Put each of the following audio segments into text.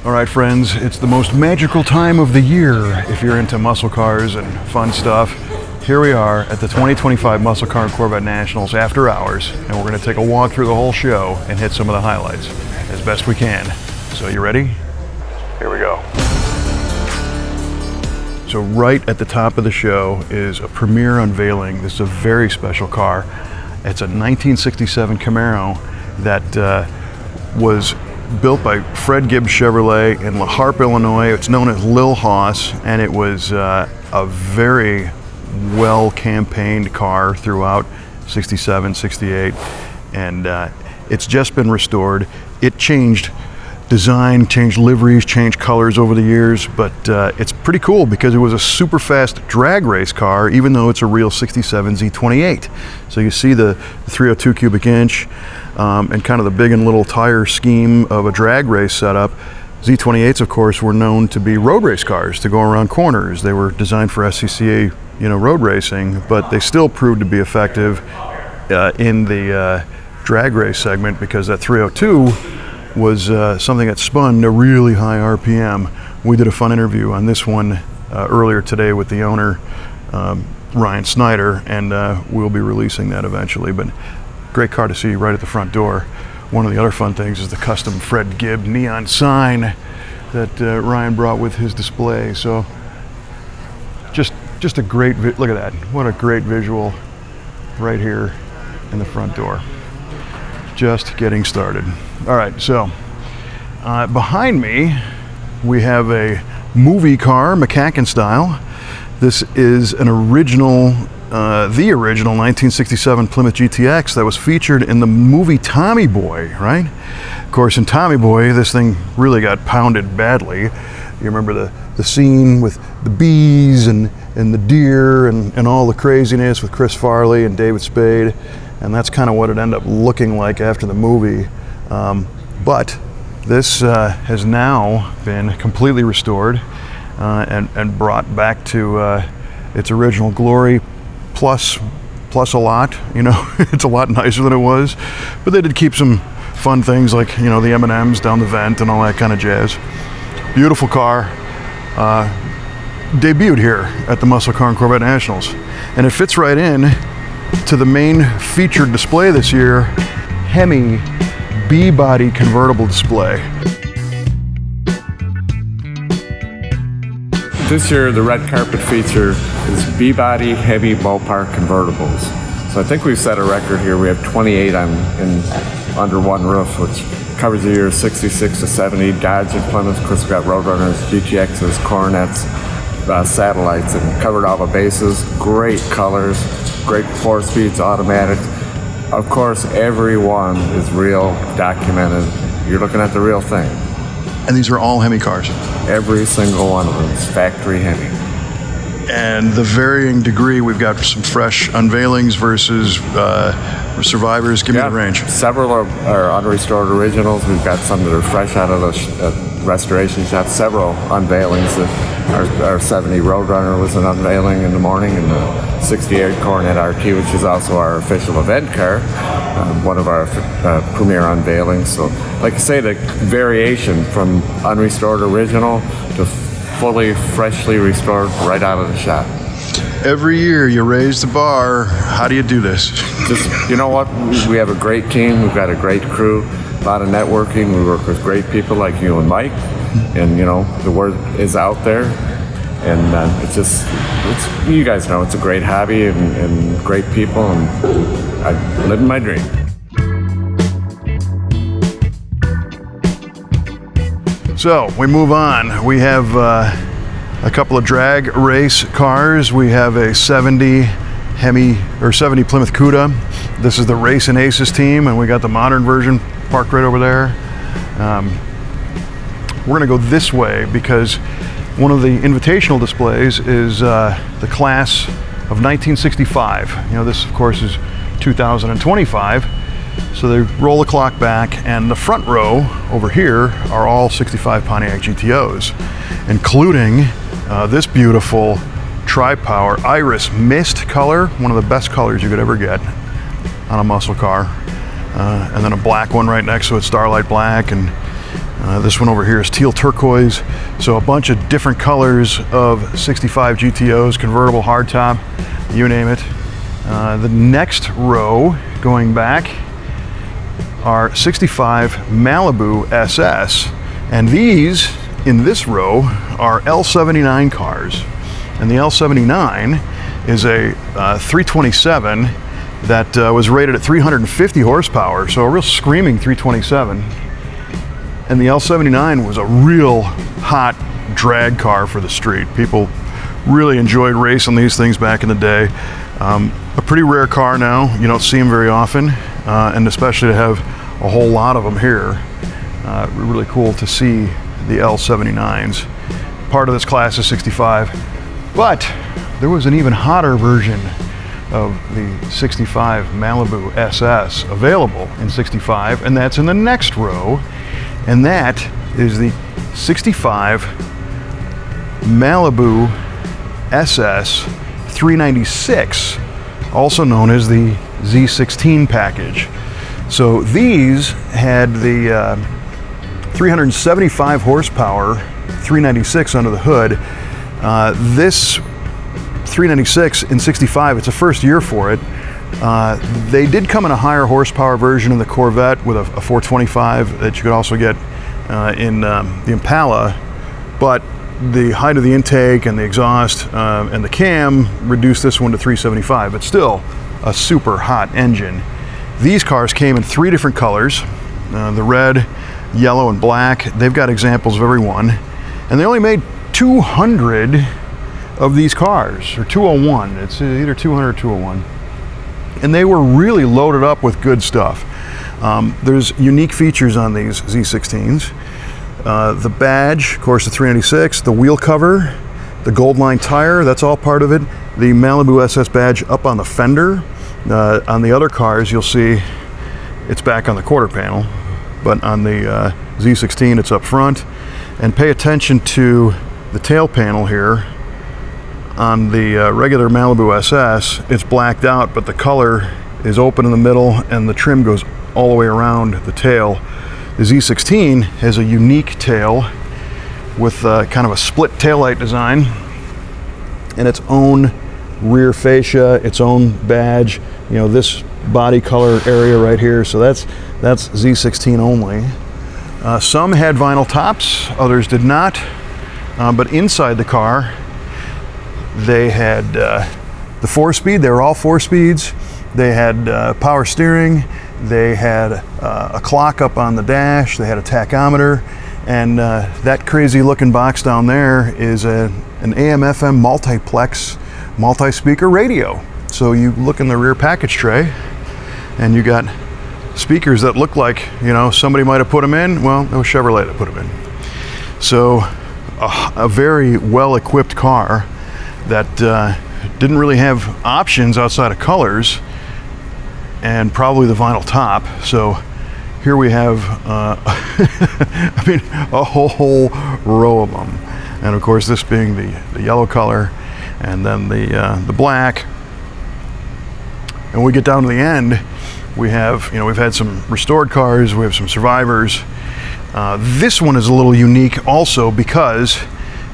All right, friends, it's the most magical time of the year if you're into muscle cars and fun stuff. Here we are at the 2025 Muscle Car and Corvette Nationals after hours, and we're going to take a walk through the whole show and hit some of the highlights as best we can. So you ready? Here we go. So right at the top of the show is a premiere unveiling. This is a very special car. It's a 1967 Camaro that was built by Fred Gibbs Chevrolet in La Harpe, Illinois. It's known as Lil Hoss, and it was a very well campaigned car throughout 67, 68, and it's just been restored. It changed design, changed liveries, changed colors over the years, but it's pretty cool because it was a super fast drag race car, even though it's a real 67 Z28. So you see the 302 cubic inch and kind of the big and little tire scheme of a drag race setup. Z28s, of course, were known to be road race cars to go around corners. They were designed for SCCA, road racing, but they still proved to be effective in the drag race segment because that 302 was something that spun to really high RPM. We did a fun interview on this one earlier today with the owner, Ryan Snyder, and we'll be releasing that eventually. But great car to see right at the front door. One of the other fun things is the custom Fred Gibb neon sign that Ryan brought with his display. So just a great, look at that. What a great visual right here in the front door. Just getting started. All right, so behind me we have a movie car, MCACN style. This is an original, the original 1967 Plymouth GTX that was featured in the movie Tommy Boy, right? Of course, in Tommy Boy, this thing really got pounded badly. You remember the scene with the bees and the deer and all the craziness with Chris Farley and David Spade, and that's kind of what it ended up looking like after the movie. But this has now been completely restored and brought back to its original glory, plus a lot. It's a lot nicer than it was, but they did keep some fun things like the M&Ms down the vent and all that kind of jazz. Beautiful car. Debuted here at the Muscle Car and Corvette Nationals, and it fits right in to the main featured display this year, Hemi B-body convertible display. This year, the red carpet feature is B-body Hemi Mopar convertibles. So I think we've set a record here. We have 28 in under one roof, which covers the year 66 to 70. Dodge and Plymouth, of course, we've got Roadrunners, GTXs, Coronets, Satellites, and covered all the bases. Great colors, great 4-speeds, automatic. Of course, every one is real, documented. You're looking at the real thing. And these are all Hemi cars? Every single one of them is factory Hemi. And the varying degree, we've got some fresh unveilings versus survivors. Give me the range. Several are unrestored originals. We've got some that are fresh out of the restoration shop. Several unveilings. Our 70 Roadrunner was an unveiling in the morning, and the 68 Coronet RT, which is also our official event car, one of our premier unveilings. So, like I say, the variation from unrestored original to fully, freshly restored right out of the shop. Every year you raise the bar. How do you do this? Just, you know what? We have a great team. We've got a great crew, a lot of networking. We work with great people like you and Mike. And, the word is out there. And it's you guys know, it's a great hobby and great people. And I'm living my dream. So we move on. We have a couple of drag race cars. We have a 70 Plymouth Cuda. This is the Race and Aces team, and we got the modern version parked right over there. We're gonna go this way because one of the invitational displays is the class of 1965. This of course is 2025. So they roll the clock back, and the front row over here are all 65 Pontiac GTOs, including this beautiful tri-power iris mist color, one of the best colors you could ever get on a muscle car. And then a black one right next to it, Starlight Black, and This one over here is teal turquoise. So a bunch of different colors of 65 GTOs, convertible, hardtop, you name it. The next row, going back, are 65 Malibu SS. And these, in this row, are L79 cars. And the L79 is a 327 that was rated at 350 horsepower, so a real screaming 327. And the L79 was a real hot drag car for the street. People really enjoyed racing these things back in the day. A pretty rare car now. You don't see them very often, and especially to have a whole lot of them here. Really cool to see the L79s. Part of this class is 65, but there was an even hotter version of the 65 Malibu SS available in 65, and that's in the next row, and that is the 65 Malibu SS 396, also known as the Z16 package. So these had the 375 horsepower 396 under the hood. This 396 in 65, it's a first year for it. They did come in a higher horsepower version of the Corvette with a 425 that you could also get in the Impala, but the height of the intake and the exhaust and the cam reduced this one to 375, but still a super hot engine. These cars came in 3 different colors, the red, yellow, and black. They've got examples of every one, and they only made 200 of these cars, or 201. It's either 200 or 201. And they were really loaded up with good stuff. There's unique features on these Z16s. The badge, of course, the 396, the wheel cover, the gold line tire, that's all part of it. The Malibu SS badge up on the fender. On the other cars, you'll see it's back on the quarter panel, but on the Z16, it's up front. And pay attention to the tail panel here. On the regular Malibu SS, it's blacked out, but the color is open in the middle and the trim goes all the way around the tail. The Z16 has a unique tail with kind of a split taillight design and its own rear fascia, its own badge, you know, this body color area right here. So that's Z16 only. Some had vinyl tops, others did not, but inside the car, they had the 4-speed. They were all 4 speeds. They had power steering. They had a clock up on the dash. They had a tachometer. And that crazy looking box down there is an AM/FM multiplex, multi-speaker radio. So you look in the rear package tray and you got speakers that look like, you know, somebody might have put them in. Well, it was Chevrolet that put them in. So a very well-equipped car that didn't really have options outside of colors and probably the vinyl top. So here we have, I mean, a whole row of them. And of course, this being the yellow color, and then the black. And when we get down to the end, we have, you know, we've had some restored cars, we have some survivors. This one is a little unique also because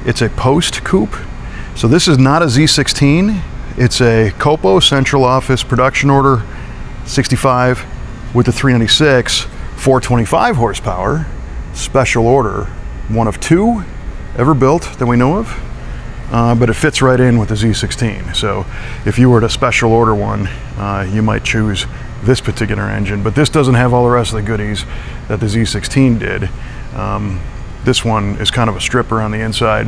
it's a post coupe. So this is not a Z16, it's a Copo central office production order 65 with the 396, 425 horsepower, special order, one of 2 ever built that we know of, but it fits right in with the Z16. So if you were to special order one, you might choose this particular engine, but this doesn't have all the rest of the goodies that the Z16 did. This one is kind of a stripper on the inside.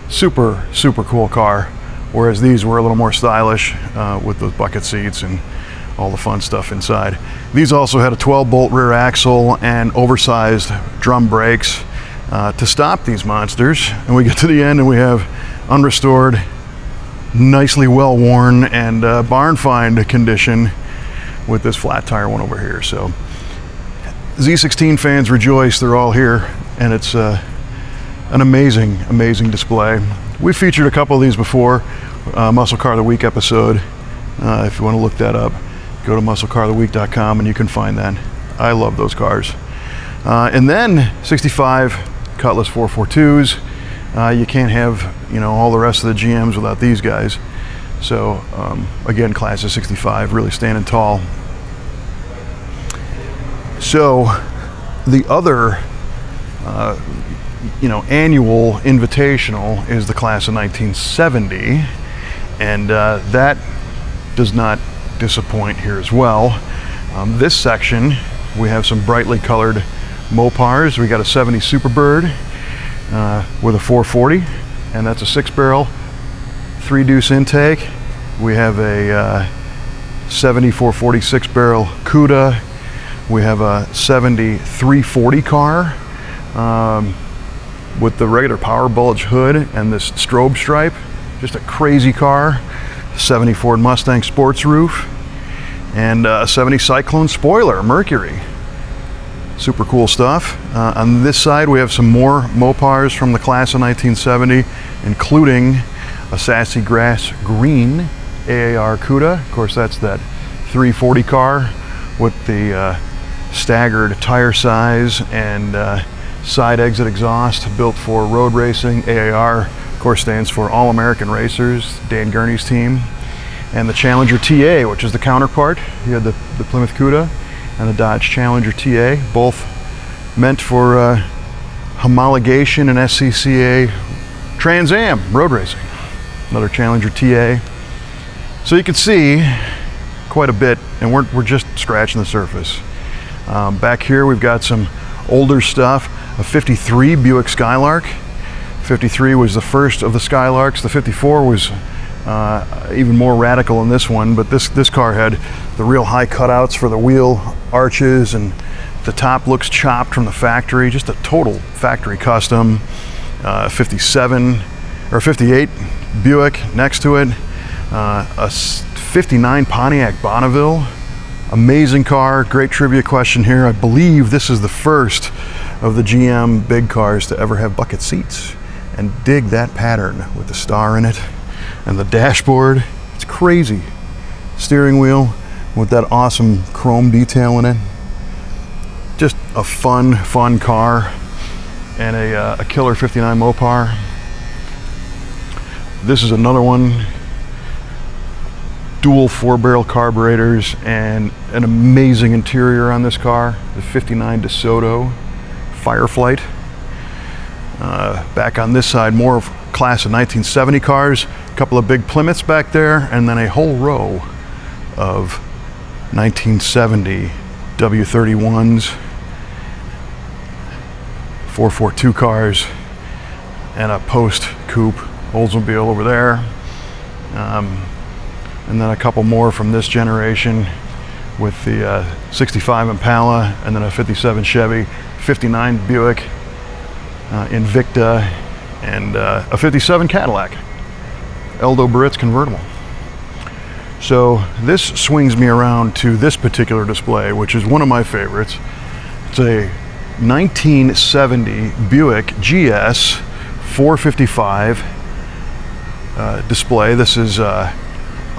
Super cool car, whereas these were a little more stylish with those bucket seats and all the fun stuff inside. These also had a 12-bolt rear axle and oversized drum brakes to stop these monsters. And we get to the end and we have unrestored, nicely well worn and barn find condition with this flat tire one over here. So Z16 fans rejoice, they're all here, and it's an amazing display. We featured a couple of these before, Muscle Car of the Week episode. If you want to look that up, go to musclecaroftheweek.com and you can find that. I love those cars. And then 65 Cutlass 442s. You can't have, you know, all the rest of the GMs without these guys. So again, class of 65, really standing tall. So the other, you know, annual invitational is the class of 1970, and that does not disappoint here as well. This section, we have some brightly colored Mopars. We got a 70 Superbird with a 440, and that's a 6-barrel, 3-deuce intake. We have a 70 440 6-barrel Cuda. We have a 70 340 car with the regular power bulge hood and this strobe stripe. Just a crazy car. 70 Ford Mustang sports roof, and a 70 Cyclone spoiler, Mercury. Super cool stuff. On this side, we have some more Mopars from the class of 1970, including a sassy grass green AAR Cuda. Of course, that's that 340 car with the staggered tire size and side exit exhaust, built for road racing. AAR, of course, stands for All American Racers, Dan Gurney's team. And the Challenger TA, which is the counterpart. You had the Plymouth Cuda and the Dodge Challenger TA, both meant for homologation and SCCA Trans Am road racing. Another Challenger TA. So you can see quite a bit, and we're just scratching the surface. Back here we've got some older stuff. A 53 Buick Skylark. 53 was the first of the Skylarks. The 54 was even more radical in this one, but this car had the real high cutouts for the wheel arches, and the top looks chopped from the factory. Just a total factory custom. 57 or 58 Buick next to it. A 59 Pontiac Bonneville. Amazing car. Great trivia question here. I believe this is the first of the GM big cars to ever have bucket seats, and dig that pattern with the star in it and the dashboard. It's crazy. Steering wheel with that awesome chrome detail in it. Just a fun car, and a killer 59 Mopar. This is another one. Dual 4-barrel carburetors and an amazing interior on this car. The 59 DeSoto Fireflight. Back on this side, more of class of 1970 cars. A couple of big Plymouths back there, and then a whole row of 1970 W31s, 442 cars, and a post coupe Oldsmobile over there. And then a couple more from this generation with the 65 Impala, and then a 57 Chevy, 59 Buick Invicta, and a 57 Cadillac Eldo Barrett's convertible. So this swings me around to this particular display, which is one of my favorites. It's a 1970 Buick GS 455 display. This is a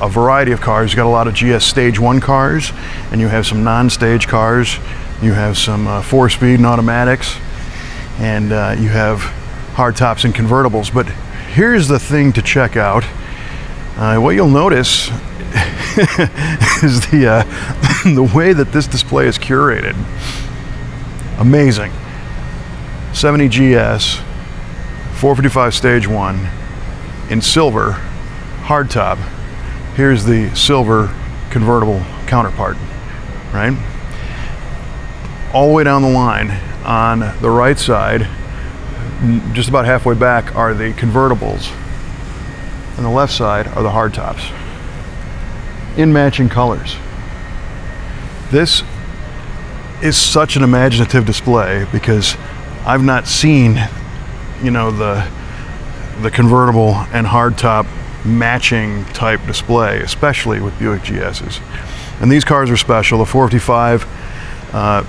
variety of cars. You got a lot of GS Stage 1 cars, and you have some non-stage cars. You have some 4-speed and automatics, and you have hardtops and convertibles. But here's the thing to check out. What you'll notice is the way that this display is curated. Amazing. 70 GS 455 Stage 1 in silver, hardtop. Here's the silver convertible counterpart, right? All the way down the line on the right side, just about halfway back, are the convertibles. On the left side are the hardtops in matching colors. This is such an imaginative display because I've not seen, you know, the convertible and hardtop matching type display, especially with Buick GS's. And these cars are special. The 455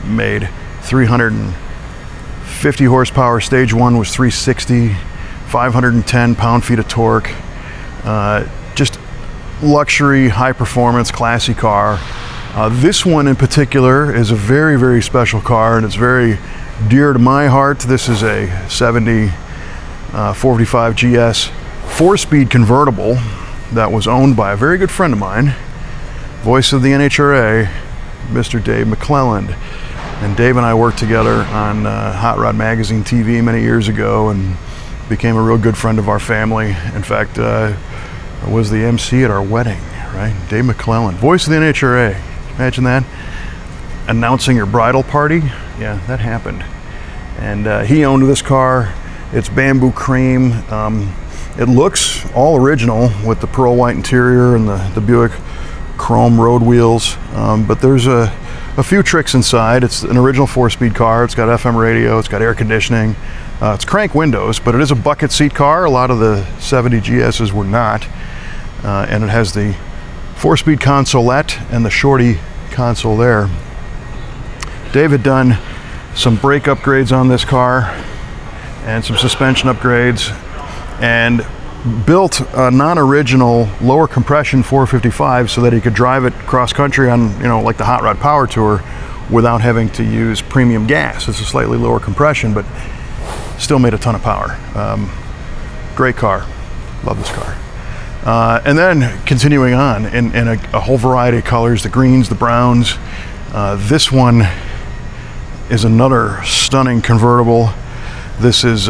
made 350 horsepower. Stage 1 was 360, 510 pound-feet of torque. Just luxury, high performance, classy car. This one in particular is a very, very special car, and it's very dear to my heart. This is a 70 455 GS 4-speed convertible that was owned by a very good friend of mine, voice of the NHRA, Mr. Dave McClelland. And Dave and I worked together on Hot Rod Magazine TV many years ago and became a real good friend of our family. In fact, I was the MC at our wedding, right? Dave McClelland, voice of the NHRA. Imagine that. Announcing your bridal party. Yeah, that happened. And he owned this car. It's bamboo cream. It looks all original with the pearl white interior and the Buick chrome road wheels. But there's a few tricks inside. It's an original 4-speed car. It's got FM radio. It's got air conditioning. It's crank windows, but it is a bucket seat car. A lot of the 70 GSs were not. And it has the 4-speed consolette and the shorty console there. Dave had done some brake upgrades on this car and some suspension upgrades, and built a non-original lower compression 455 so that he could drive it cross country on, like the Hot Rod Power Tour without having to use premium gas. It's a slightly lower compression, but still made a ton of power. Great car. Love this car. And then continuing on in a whole variety of colors, the greens, the browns. This one is another stunning convertible. This is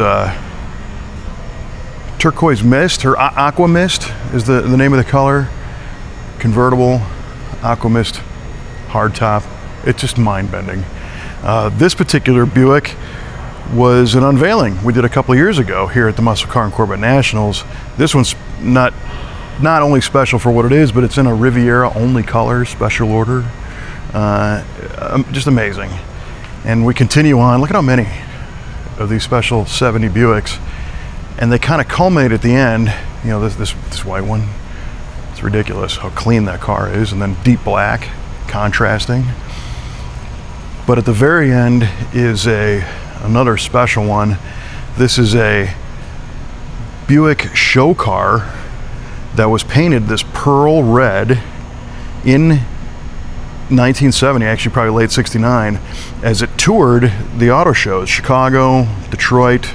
turquoise mist, or aqua mist is the name of the color. Convertible, aqua mist, hardtop. It's just mind-bending. This particular Buick was an unveiling we did a couple of years ago here at the Muscle Car and Corvette Nationals. This one's not only special for what it is, but it's in a Riviera only color, special order. Just amazing. And we continue on. Look at how many of these special 70 Buicks, and they kind of culminate at the end. This white one. It's ridiculous how clean that car is, and then deep black, contrasting. But at the very end is another special one. This is a Buick show car that was painted this pearl red in 1970, actually probably late 69, as it toured the auto shows, Chicago, Detroit,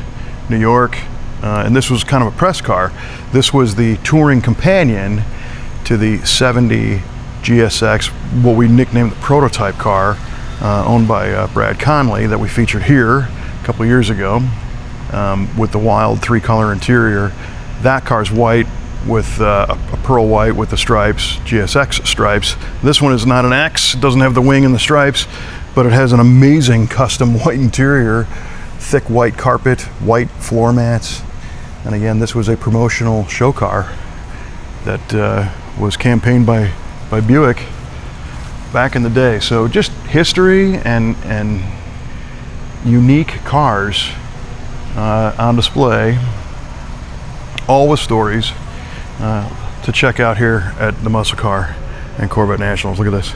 New York, and this was kind of a press car. This was the touring companion to the 70 GSX, what we nicknamed the prototype car, owned by Brad Conley, that we featured here a couple of years ago, with the wild 3-color interior. That car's white with a pearl white with the stripes, GSX stripes. This one is not an X, it doesn't have the wing and the stripes, but it has an amazing custom white interior, thick white carpet, white floor mats. And again, this was a promotional show car that was campaigned by Buick back in the day. So just history and unique cars on display, all with stories. To check out here at the Muscle Car and Corvette Nationals. Look at this.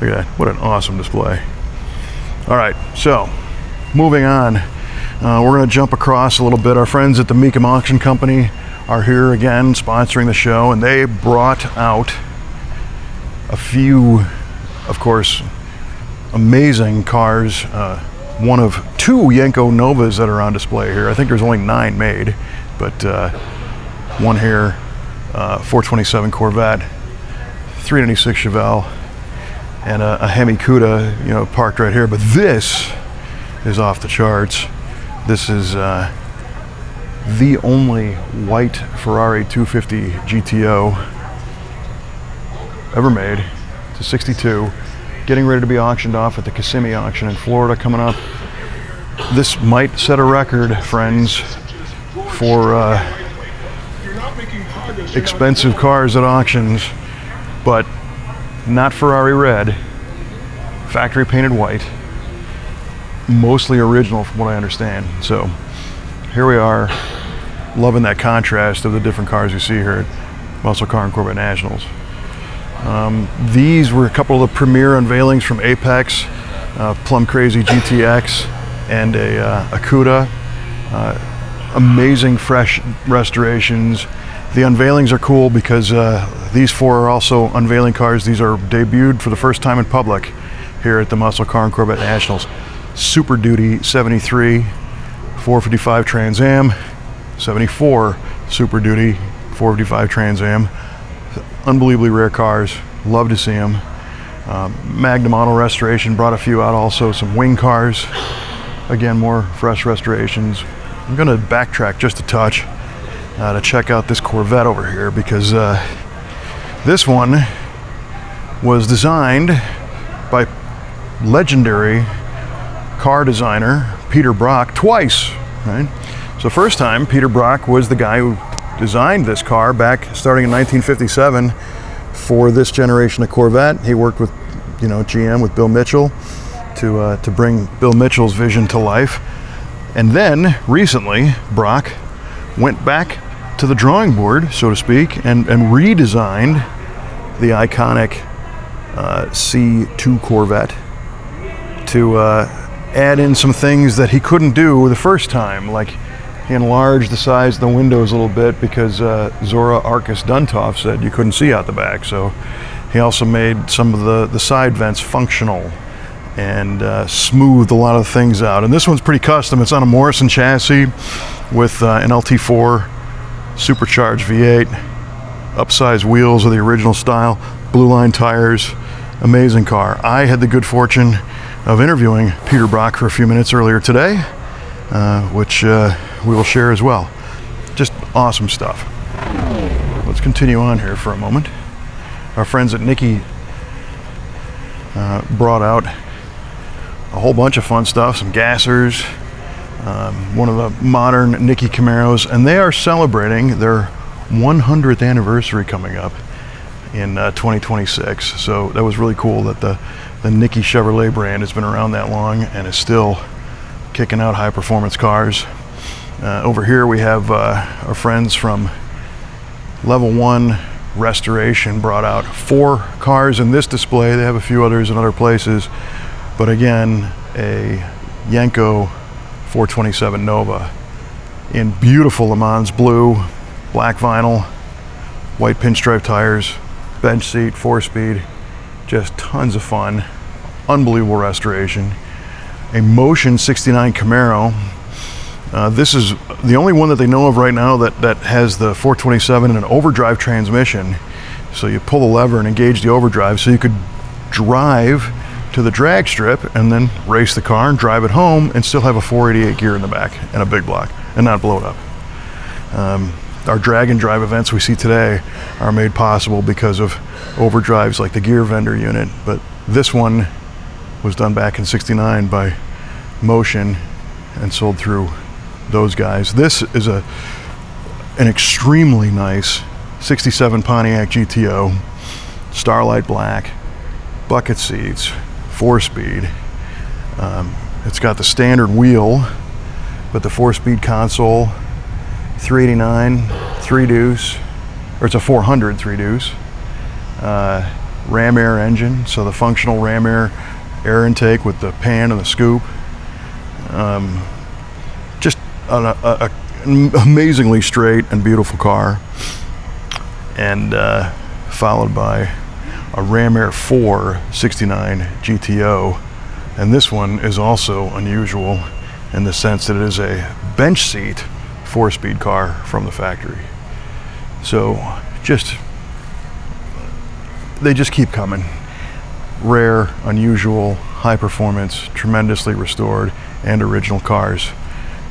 Look at that. What an awesome display. All right, so moving on. We're going to jump across a little bit. Our friends at the MCACN Auction Company are here again sponsoring the show, and they brought out a few, of course, amazing cars. One of 2 Yenko Novas that are on display here. I think there's only 9 made, but one here, 427 Corvette, 396 Chevelle, and a Hemi Cuda, parked right here. But this is off the charts. This is the only white Ferrari 250 GTO ever made. It's a 62, getting ready to be auctioned off at the Kissimmee auction in Florida coming up. This might set a record, friends, for expensive cars at auctions, but not Ferrari red, factory painted white, mostly original from what I understand. So here we are, loving that contrast of the different cars you see here at Muscle Car and Corvette Nationals. These were a couple of the premier unveilings from Apex, Plum Crazy GTX, and a Cuda. Amazing fresh restorations. The unveilings are cool because these 4 are also unveiling cars. These are debuted for the first time in public here at the Muscle Car and Corvette Nationals. Super Duty 73 455 Trans Am, 74 Super Duty 455 Trans Am. Unbelievably rare cars. Love to see them. Magnum Auto Restoration brought a few out also. Some wing cars. Again, more fresh restorations. I'm going to backtrack just a touch to check out this Corvette over here, because this one was designed by legendary car designer Peter Brock twice, right? So first time, Peter Brock was the guy who designed this car back starting in 1957 for this generation of Corvette. He worked with, GM with Bill Mitchell to bring Bill Mitchell's vision to life. And then recently, Brock went back to the drawing board, so to speak, and redesigned the iconic C2 Corvette to add in some things that he couldn't do the first time. Like, he enlarged the size of the windows a little bit because Zora Arcus Duntov said you couldn't see out the back. So he also made some of the side vents functional and smoothed a lot of things out. And this one's pretty custom. It's on a Morrison chassis with an LT4 supercharged V8, upsized wheels of the original style, blue line tires. Amazing car. I had the good fortune of interviewing Peter Brock for a few minutes earlier today, which we will share as well. Just awesome stuff. Let's continue on here for a moment. Our friends at Nicky brought out a whole bunch of fun stuff, some gassers, one of the modern Nicky Camaros, and they are celebrating their 100th anniversary coming up in 2026. So that was really cool that the Nicky Chevrolet brand has been around that long and is still kicking out high performance cars. Over here we have our friends from Level 1 Restoration brought out 4 cars in this display. They have a few others in other places, but again, a Yenko 427 Nova in beautiful Le Mans blue, black vinyl, white pinstripe tires, bench seat, 4-speed, just tons of fun, unbelievable restoration. A Motion 69 Camaro. This is the only one that they know of right now that has the 427 and an overdrive transmission. So you pull the lever and engage the overdrive, so you could drive to the drag strip and then race the car and drive it home and still have a 488 gear in the back and a big block and not blow it up. Our drag and drive events we see today are made possible because of overdrives like the gear vendor unit, but this one was done back in '69 by Motion and sold through those guys. This is an extremely nice '67 Pontiac GTO, Starlight Black, bucket seats, 4-speed. It's got the standard wheel, but the 4-speed console, 389 3-deuce, or it's a 400 3-deuce. Ram air engine, so the functional ram air intake with the pan and the scoop. Just an amazingly straight and beautiful car, and followed by a Ram Air 4 69 GTO, and this one is also unusual in the sense that it is a bench seat 4-speed car from the factory. So they just keep coming. Rare, unusual, high performance, tremendously restored and original cars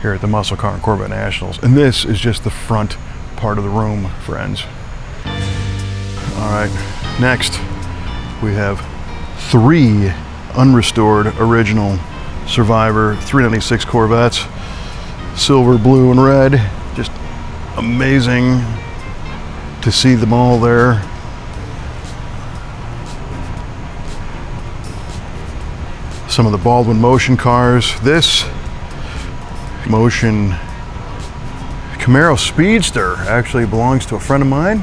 here at the Muscle Car and Corvette Nationals. And this is just the front part of the room, friends. All right, next we have 3 unrestored original Survivor 396 Corvettes, silver, blue, and red. Just amazing to see them all there. Some of the Baldwin Motion cars. This Motion Camaro Speedster actually belongs to a friend of mine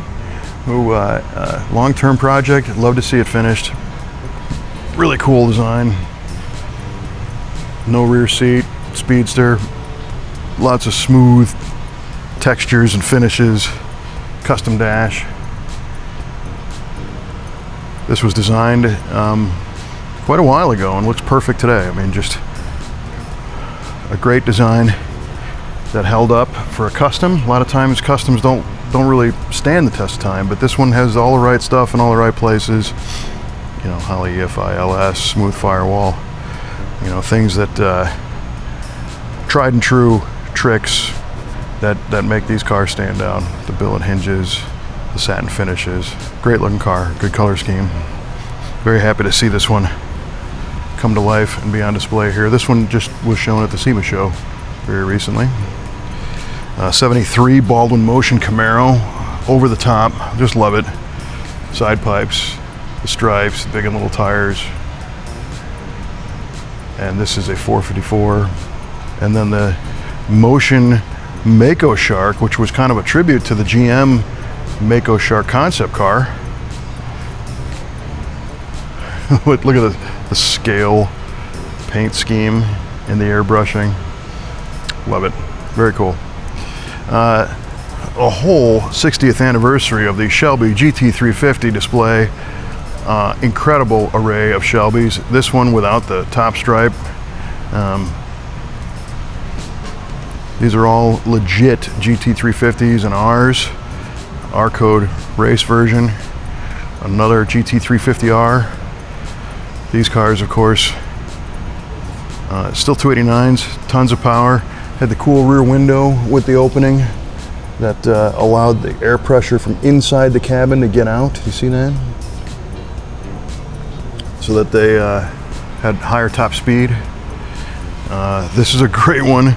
who, long-term project, I'd love to see it finished. Really cool design. No rear seat, Speedster. Lots of smooth textures and finishes. Custom dash. This was designed, quite a while ago and looks perfect today. I mean, just a great design that held up for a custom. A lot of times customs don't really stand the test of time, but this one has all the right stuff in all the right places. You know, Holley EFI LS, smooth firewall, you know, things that tried and true tricks that make these cars stand out. The billet hinges, the satin finishes, great looking car, good color scheme. Very happy to see this one come to life and be on display here. This one just was shown at the SEMA show very recently. 73 Baldwin Motion Camaro, over the top, just love it. Side pipes, the stripes, big and little tires. And this is a 454. And then the Motion Mako Shark, which was kind of a tribute to the GM Mako Shark concept car. Look at the scale paint scheme and the airbrushing. Love it. Very cool. A whole 60th anniversary of the Shelby GT350 display. Incredible array of Shelbys. This one without the top stripe. These are all legit GT350s and Rs. R-code race version. Another GT350R. These cars, of course, still 289s, tons of power. Had the cool rear window with the opening that allowed the air pressure from inside the cabin to get out. You see that? So that they had higher top speed. This is a great one.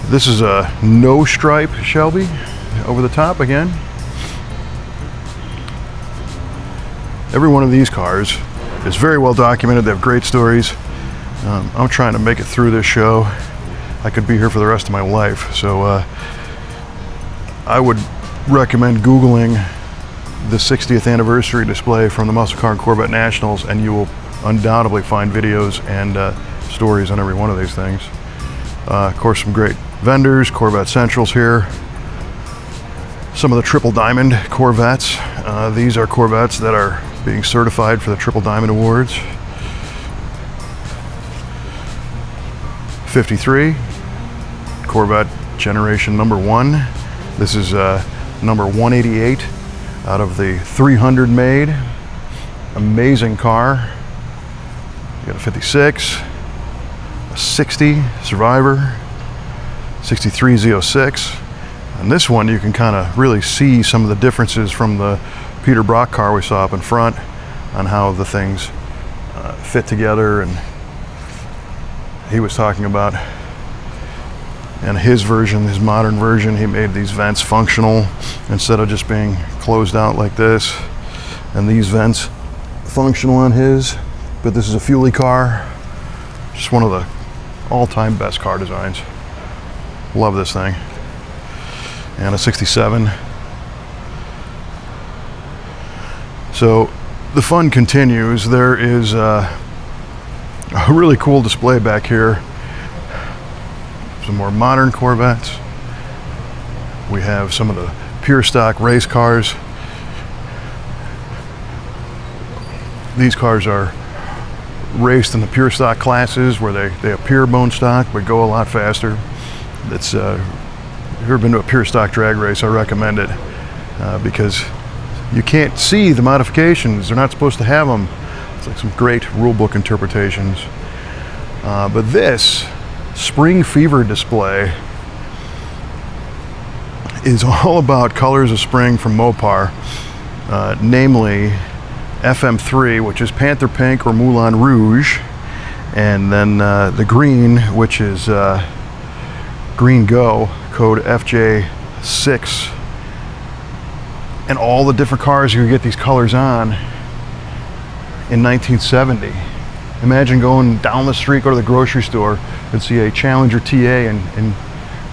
This is a no stripe Shelby over the top again. Every one of these cars is very well documented. They have great stories. I'm trying to make it through this show. I could be here for the rest of my life. So I would recommend Googling the 60th anniversary display from the Muscle Car and Corvette Nationals, and you will undoubtedly find videos and stories on every one of these things. Of course, some great vendors, Corvette Centrals here. Some of the Triple Diamond Corvettes. These are Corvettes that are being certified for the Triple Diamond Awards. 53, Corvette generation number 1. This is number 188 out of the 300 made. Amazing car. You got a 56, a 60 Survivor, 63 Z06. And this one you can kind of really see some of the differences from the Peter Brock car we saw up in front on how the things fit together, and he was talking about in his version, his modern version, he made these vents functional instead of just being closed out like this, and these vents functional on his. But this is a fuelie car, just one of the all-time best car designs. Love this thing. And a 67. So the fun continues. There is a really cool display back here. Some more modern Corvettes. We have some of the pure stock race cars. These cars are raced in the pure stock classes where they appear bone stock but go a lot faster. It's if you've ever been to a pure stock drag race, I recommend it because you can't see the modifications. They're not supposed to have them. It's like some great rule book interpretations. But this Spring Fever display is all about colors of spring from Mopar, namely FM3, which is Panther Pink or Moulin Rouge, and then the green, which is Green Go, code FJ6. And all the different cars you could get these colors on in 1970. Imagine going down the street, go to the grocery store, and see a Challenger TA in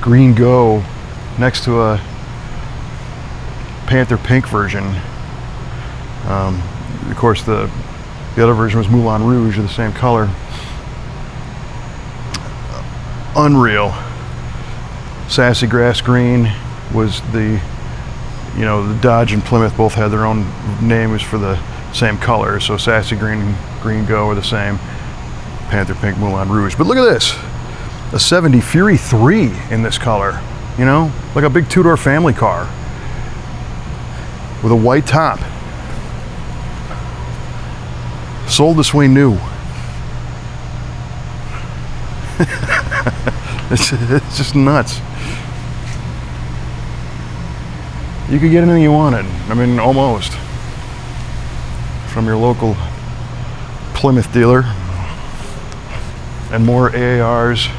Green Go next to a Panther Pink version. Of course, the other version was Moulin Rouge, of the same color. Unreal. Sassy Grass Green was the Dodge and Plymouth both had their own names for the same color. So Sassy Green, Green Go are the same. Panther Pink, Moulin Rouge. But look at this, a 70 Fury 3 in this color. You know, like a big two-door family car with a white top. Sold this way new. It's just nuts. You could get anything you wanted. I mean, almost. From your local Plymouth dealer. And more AARs.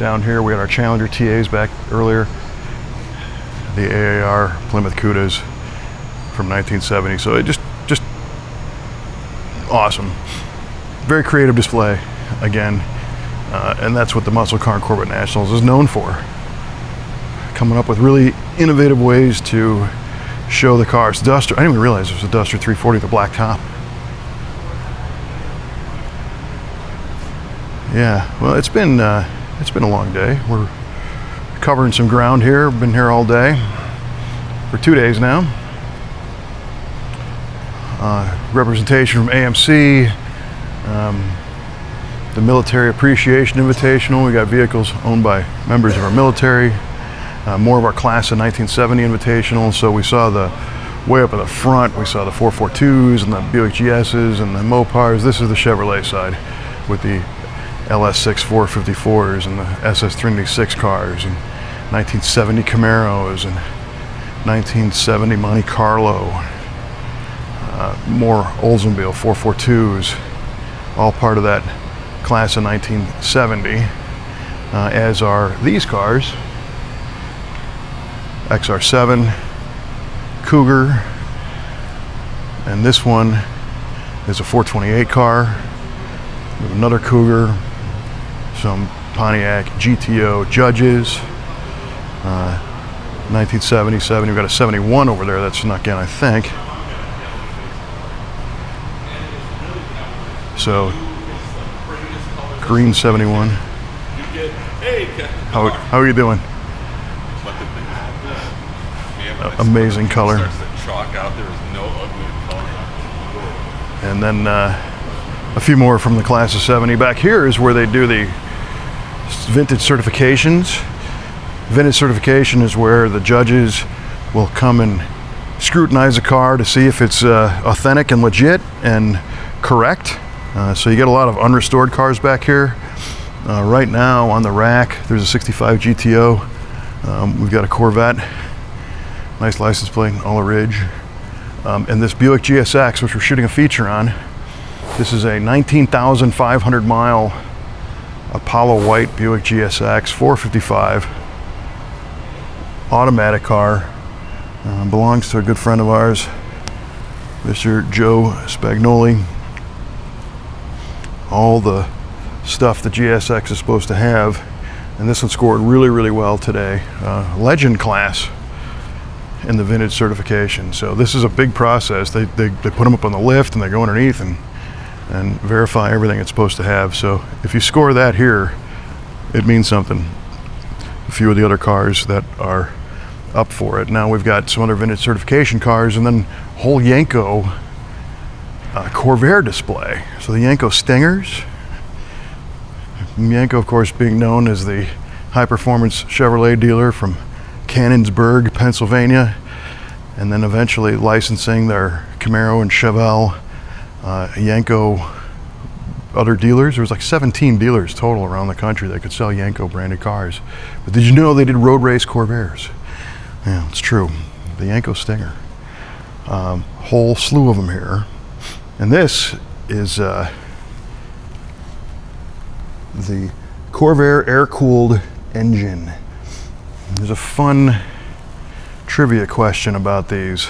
Down here we had our Challenger TAs back earlier. The AAR Plymouth Cudas from 1970. So it just awesome. Very creative display again. And that's what the Muscle Car and Corvette Nationals is known for. Coming up with really innovative ways to show the cars. Duster, I didn't even realize there was a Duster 340 with a black top. Yeah, well, it's been a long day. We're covering some ground here. Been here all day for 2 days now. Representation from AMC, the Military Appreciation Invitational. We got vehicles owned by members of our military. More of our class of 1970 Invitational. So we saw the way up at the front, we saw the 442s and the Buick GSs and the Mopars. This is the Chevrolet side with the LS6 454s and the SS396 cars and 1970 Camaros and 1970 Monte Carlo. More Oldsmobile 442s, all part of that class of 1970, as are these cars. XR7, Cougar, and this one is a 428 car. We have another Cougar, some Pontiac GTO Judges, 1977. We've got a 71 over there that snuck in, I think. So, green 71. How are you doing? Amazing color. And then a few more from the class of 70. Back here is where they do the vintage certifications. Vintage certification is where the judges will come and scrutinize a car to see if it's authentic and legit and correct. So you get a lot of unrestored cars back here. Right now on the rack, there's a 65 GTO. We've got a Corvette. Nice license plate, all ridge. And this Buick GSX, which we're shooting a feature on. This is a 19,500 mile Apollo White Buick GSX 455. Automatic car. Belongs to a good friend of ours, Mr. Joe Spagnoli. All the stuff the GSX is supposed to have. And this one scored really, really well today. Legend class in the vintage certification. So this is a big process. They put them up on the lift and they go underneath and verify everything it's supposed to have. So if you score that here, it means something. A few of the other cars that are up for it. Now we've got some other vintage certification cars and then whole Yenko Corvair display. So the Yenko Stingers. Yenko, of course, being known as the high-performance Chevrolet dealer from Cannonsburg, Pennsylvania, and then eventually licensing their Camaro and Chevelle, Yenko other dealers. There was like 17 dealers total around the country that could sell Yenko branded cars. But did you know they did road race Corvairs? Yeah, it's true. The Yenko Stinger. Whole slew of them here. And this is the Corvair air-cooled engine. There's a fun trivia question about these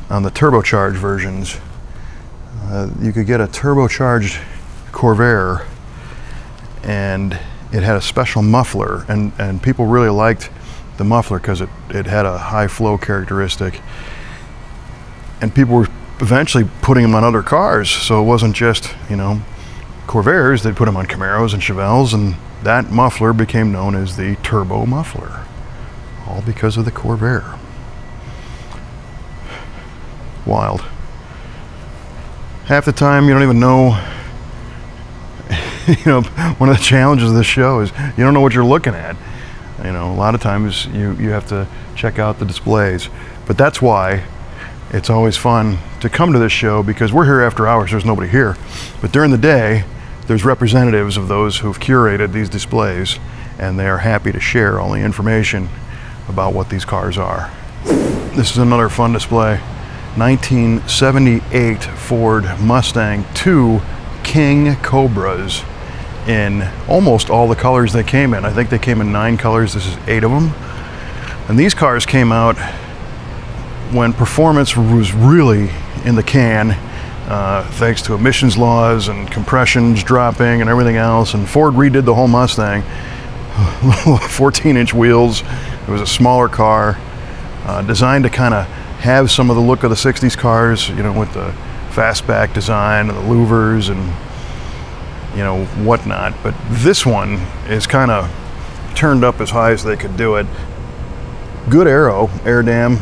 on the turbocharged versions. You could get a turbocharged Corvair and it had a special muffler, and people really liked the muffler because it had a high flow characteristic, and people were eventually putting them on other cars, so it wasn't just, you know, Corvairs. They'd put them on Camaros and Chevelles, and that muffler became known as the turbo muffler, all because of the Corvair. Wild. half the time you don't even know. You know, one of the challenges of this show is you don't know what you're looking at. You know, a lot of times you have to check out the displays. But that's why it's always fun to come to this show, because we're here after hours, there's nobody here. But during the day, there's representatives of those who've curated these displays, and they are happy to share all the information about what these cars are. This is another fun display. 1978 Ford Mustang, 2 King Cobras in almost all the colors they came in. I think they came in 9 colors. This is 8 of them. And these cars came out when performance was really in the can, thanks to emissions laws and compressions dropping and everything else. And Ford redid the whole Mustang. 14-inch wheels. It was a smaller car, designed to kind of have some of the look of the 60s cars, you know, with the fastback design and the louvers and, you know, whatnot. But this one is kind of turned up as high as they could do it. Good air dam.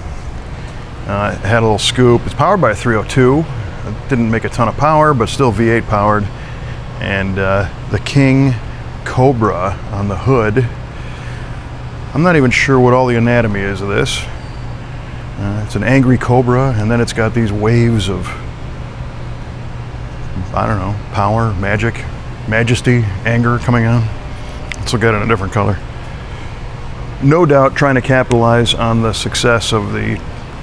Had a little scoop. It's powered by a 302. It didn't make a ton of power, but still V8 powered. And the King Cobra on the hood. I'm not even sure what all the anatomy is of this. It's an angry Cobra, and then it's got these waves of, I don't know, power, magic, majesty, anger coming on. Let's look at it in a different color. No doubt trying to capitalize on the success of the,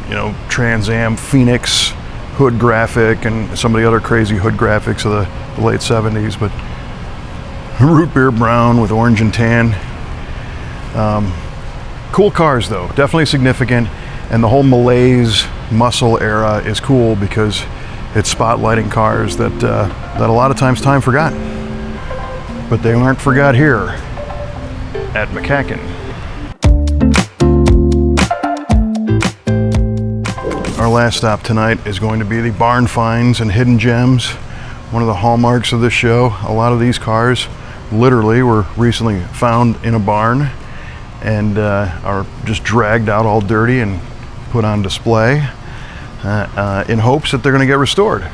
you know, Trans Am Phoenix hood graphic and some of the other crazy hood graphics of the late 70s, but root beer brown with orange and tan. Cool cars though, definitely significant. And the whole malaise muscle era is cool because it's spotlighting cars that a lot of times time forgot. But they aren't forgot here at MCACN. Our last stop tonight is going to be the barn finds and hidden gems. One of the hallmarks of this show. A lot of these cars literally were recently found in a barn and are just dragged out all dirty and put on display in hopes that they're going to get restored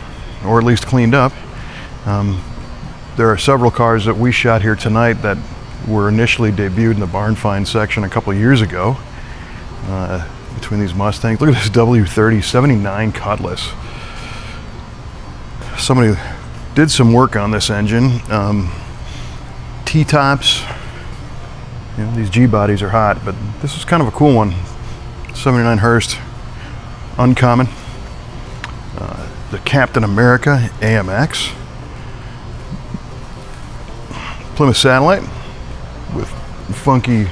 or at least cleaned up. There are several cars that we shot here tonight that were initially debuted in the barn find section a couple of years ago. Between these Mustangs, look at this W30 79 Cutlass. Somebody did some work on this engine. T-tops, you know, these G-bodies are hot, but this is kind of a cool one. 79 Hearst, uncommon. The Captain America AMX. Plymouth Satellite with funky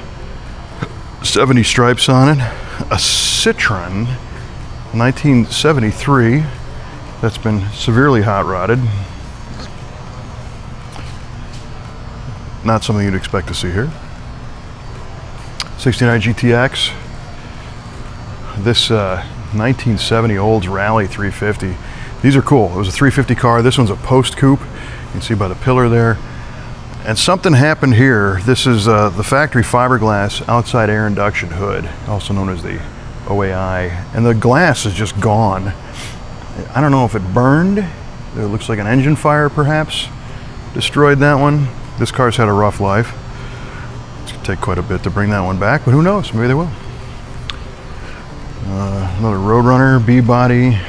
70 stripes on it. A Citroen 1973 that's been severely hot rodded. Not something you'd expect to see here. 69 GTX. This 1970 Olds Rally 350. These are cool. It was a 350 car. This one's a post coupe. You can see by the pillar there. And something happened here. This is the factory fiberglass outside air induction hood, also known as the OAI. And the glass is just gone. I don't know if it burned. It looks like an engine fire perhaps destroyed that one. This car's had a rough life. It's going to take quite a bit to bring that one back, but who knows? Maybe they will. Another Roadrunner B-body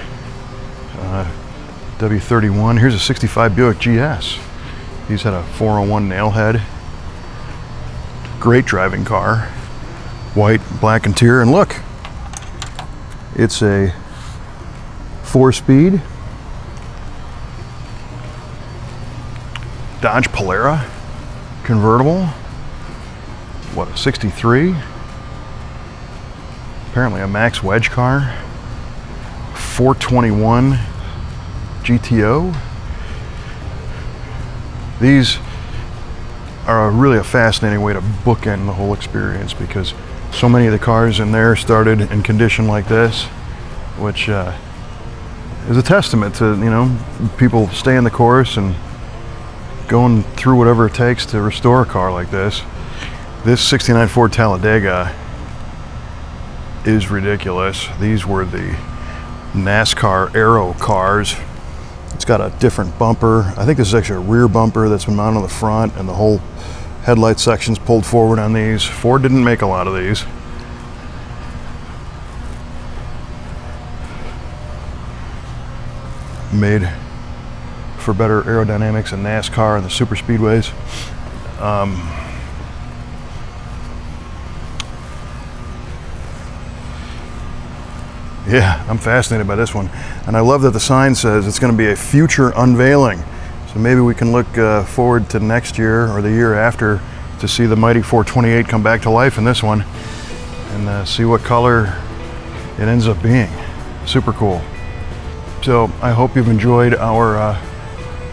W31. Here's a 65 Buick GS. He's had a 401 nailhead. Great driving car. White, black interior, and look, it's a 4-speed Dodge Polara convertible. What, a 63? Apparently a max wedge car. 421 GTO. These are really a fascinating way to bookend the whole experience because so many of the cars in there started in condition like this, which is a testament to, you know, people staying the course and going through whatever it takes to restore a car like this. This 69 Ford Talladega is ridiculous. These were the NASCAR Aero cars. It's got a different bumper. I think this is actually a rear bumper that's been mounted on the front, and the whole headlight section's pulled forward on these. Ford didn't make a lot of these. Made for better aerodynamics in NASCAR and the super speedways. Yeah, I'm fascinated by this one. And I love that the sign says it's going to be a future unveiling. So maybe we can look forward to next year or the year after to see the mighty 428 come back to life in this one and see what color it ends up being. Super cool. So I hope you've enjoyed our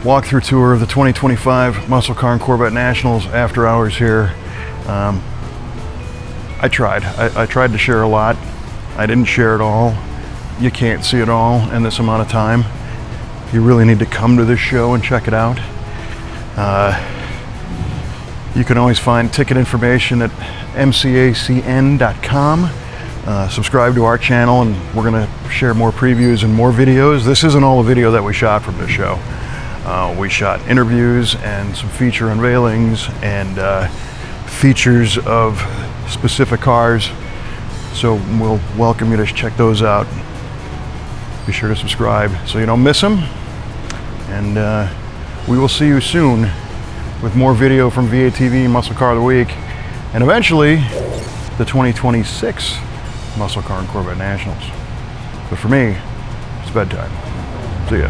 walkthrough tour of the 2025 Muscle Car and Corvette Nationals after hours here. I tried to share a lot. I didn't share it all. You can't see it all in this amount of time. You really need to come to this show and check it out. You can always find ticket information at MCACN.com. Subscribe to our channel, and we're going to share more previews and more videos. This isn't all the video that we shot from this show. We shot interviews and some feature unveilings and features of specific cars. So we'll welcome you to check those out. Be sure to subscribe so you don't miss them. And we will see you soon with more video from VATV Muscle Car of the Week, and eventually the 2026 Muscle Car and Corvette Nationals. But for me, it's bedtime. See ya.